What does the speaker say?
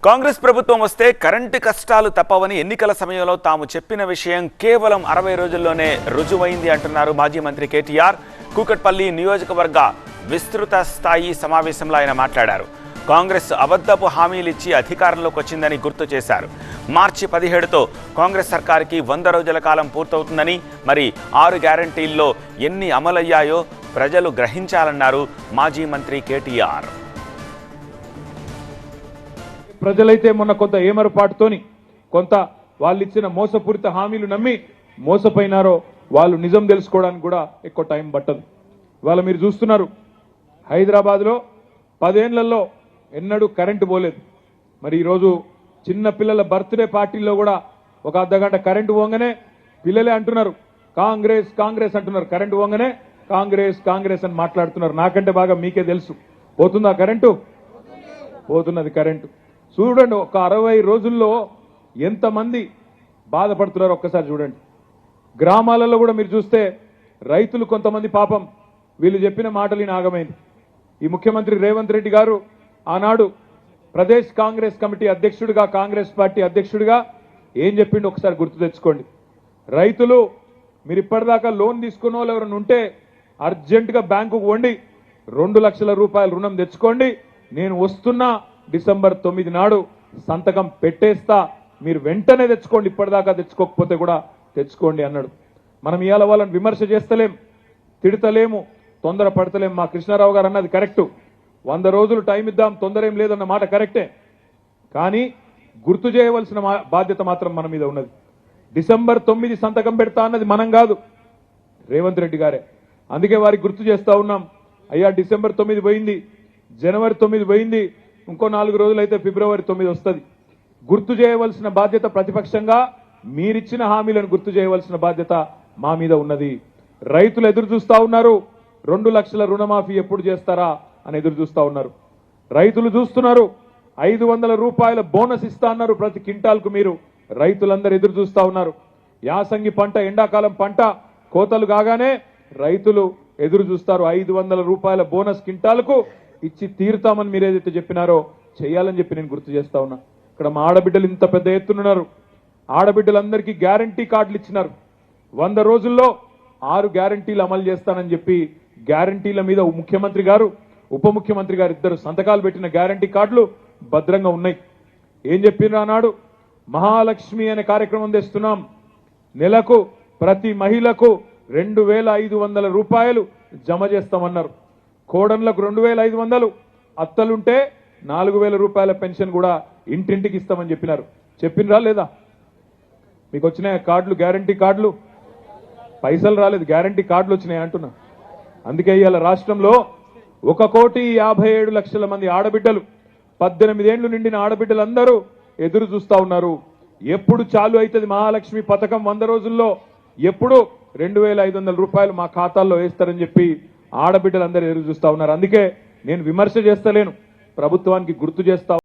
కాంగ్రెస్ ప్రభుత్వం వస్తే కరెంటు కష్టాలు తప్పవని ఎన్నికల సమయంలో తాము చెప్పిన విషయం కేవలం 60 రోజుల్లోనే రుజువైంది అంటున్నారు మాజీ మంత్రి కేటీఆర్. కూకట్పల్లి నియోజకవర్గ విస్తృత స్థాయి సమావేశంలో ఆయన మాట్లాడారు. కాంగ్రెస్ అబద్ధపు హామీలిచ్చి అధికారంలోకి వచ్చిందని గుర్తు చేశారు. మార్చి 17తో కాంగ్రెస్ సర్కార్కి 100 రోజుల కాలం పూర్తవుతుందని, మరి 6 గ్యారంటీల్లో ఎన్ని అమలయ్యాయో ప్రజలు గ్రహించాలన్నారు మాజీ మంత్రి కేటీఆర్. ప్రజలైతే మొన్న కొంత ఏమరపాటుతోని కొంత వాళ్ళు ఇచ్చిన మోసపూరిత హామీలు నమ్మి మోసపోయినారో వాళ్ళు నిజం తెలుసుకోవడానికి కూడా ఎక్కువ టైం పట్టదు. ఇవాళ మీరు చూస్తున్నారు, హైదరాబాద్లో 10 ఏళ్లలో ఎన్నడూ కరెంటు పోలేదు. మరి ఈరోజు చిన్న పిల్లల బర్త్డే పార్టీల్లో కూడా ఒక అర్ధగంట కరెంటు పోగానే పిల్లలే అంటున్నారు కాంగ్రెస్ కాంగ్రెస్ అంటున్నారు. కరెంటు పోగానే కాంగ్రెస్ కాంగ్రెస్ అని మాట్లాడుతున్నారు. నాకంటే బాగా మీకే తెలుసు. పోతుందా కరెంటు? పోతున్నది కరెంటు. చూడండి, ఒక 60 రోజుల్లో ఎంతమంది బాధపడుతున్నారు ఒక్కసారి చూడండి. గ్రామాలలో కూడా మీరు చూస్తే రైతులు కొంతమంది పాపం వీళ్ళు చెప్పిన మాటలు ఆగమైంది. ఈ ముఖ్యమంత్రి రేవంత్ రెడ్డి గారు ఆనాడు ప్రదేశ్ కాంగ్రెస్ కమిటీ అధ్యక్షుడిగా, కాంగ్రెస్ పార్టీ అధ్యక్షుడిగా ఏం చెప్పిండు ఒకసారి గుర్తు తెచ్చుకోండి. రైతులు మీరు ఇప్పటిదాకా లోన్ తీసుకున్న వాళ్ళు ఎవరైనా ఉంటే అర్జెంటుగా బ్యాంకుకు వండి 2 లక్షల రూపాయల రుణం తెచ్చుకోండి, నేను వస్తున్నా డిసెంబర్ 9 నాడు సంతకం పెట్టేస్తా, మీరు వెంటనే తెచ్చుకోండి, ఇప్పటిదాకా తెచ్చుకోకపోతే కూడా తెచ్చుకోండి అన్నాడు. మనం ఇవాళ వాళ్ళని విమర్శ చేస్తలేం, తిడతలేము, తొందర పడతలేం. మా కృష్ణారావు గారు అన్నది కరెక్టు. 100 రోజులు టైం ఇద్దాం, తొందర ఏం లేదన్న మాట కరెక్టే. కానీ గుర్తు చేయవలసిన బాధ్యత మాత్రం మన మీద ఉన్నది. డిసెంబర్ 9 సంతకం పెడతా అన్నది మనం కాదు, రేవంత్ రెడ్డి గారే. అందుకే వారికి గుర్తు చేస్తా ఉన్నాం, అయ్యా డిసెంబర్ 9 పోయింది, జనవరి 9 పోయింది, ఇంకో 4 రోజులు అయితే ఫిబ్రవరి 9 వస్తుంది. గుర్తు చేయవలసిన బాధ్యత ప్రతిపక్షంగా మీరిచ్చిన హామీలను గుర్తు చేయవలసిన బాధ్యత మా మీద ఉన్నది. రైతులు ఎదురు చూస్తా ఉన్నారు, 2 లక్షల రుణమాఫీ ఎప్పుడు చేస్తారా అని ఎదురు చూస్తా ఉన్నారు. రైతులు చూస్తున్నారు, 500 రూపాయల బోనస్ ఇస్తా అన్నారు ప్రతి క్వింటాల్కు. మీరు రైతులందరూ ఎదురు చూస్తా ఉన్నారు. యాసంగి పంట, ఎండాకాలం పంట కోతలు కాగానే రైతులు ఎదురు చూస్తారు. 500 రూపాయల బోనస్ క్వింటాల్కు ఇచ్చి తీరుతామని మీరు ఏదైతే చెప్పినారో చేయాలని చెప్పి నేను గుర్తు చేస్తా ఉన్నా. ఇక్కడ మా ఆడబిడ్డలు ఇంత పెద్ద ఎత్తున్నారు. ఆడబిడ్డలందరికీ గ్యారంటీ కార్డులు ఇచ్చినారు. 100 రోజుల్లో 6 గ్యారంటీలు అమలు చేస్తానని చెప్పి గ్యారంటీల మీద ముఖ్యమంత్రి గారు, ఉప ముఖ్యమంత్రి గారు ఇద్దరు సంతకాలు పెట్టిన గ్యారంటీ కార్డులు భద్రంగా ఉన్నాయి. ఏం చెప్పినారు ఆనాడు? మహాలక్ష్మి అనే కార్యక్రమం తెస్తున్నాం, నెలకు ప్రతి మహిళకు 2500 రూపాయలు జమ చేస్తామన్నారు. కోడన్లకు 2500, అత్తలుంటే 4000 రూపాయల పెన్షన్ కూడా ఇంటింటికి ఇస్తామని చెప్పినారు. చెప్పినరా లేదా? మీకు వచ్చినాయి కార్డులు, గ్యారంటీ కార్డులు? పైసలు రాలేదు, గ్యారంటీ కార్డులు వచ్చినాయి అంటున్నా. అందుకే ఇవాళ రాష్ట్రంలో 1,57,00,000 మంది ఆడబిడ్డలు, 18 ఏళ్లు నిండిన ఆడబిడ్డలందరూ ఎదురు చూస్తా ఉన్నారు. ఎప్పుడు చాలు అవుతుంది మహాలక్ష్మి పథకం 100 రోజుల్లో, ఎప్పుడు 2500 రూపాయలు మా ఖాతాల్లో వేస్తారని చెప్పి ఆడబిడ్డలందరూ ఎదురు చూస్తా ఉన్నారు. అందుకే నేను విమర్శ చేస్తలేను, ప్రభుత్వానికి గుర్తు చేస్తా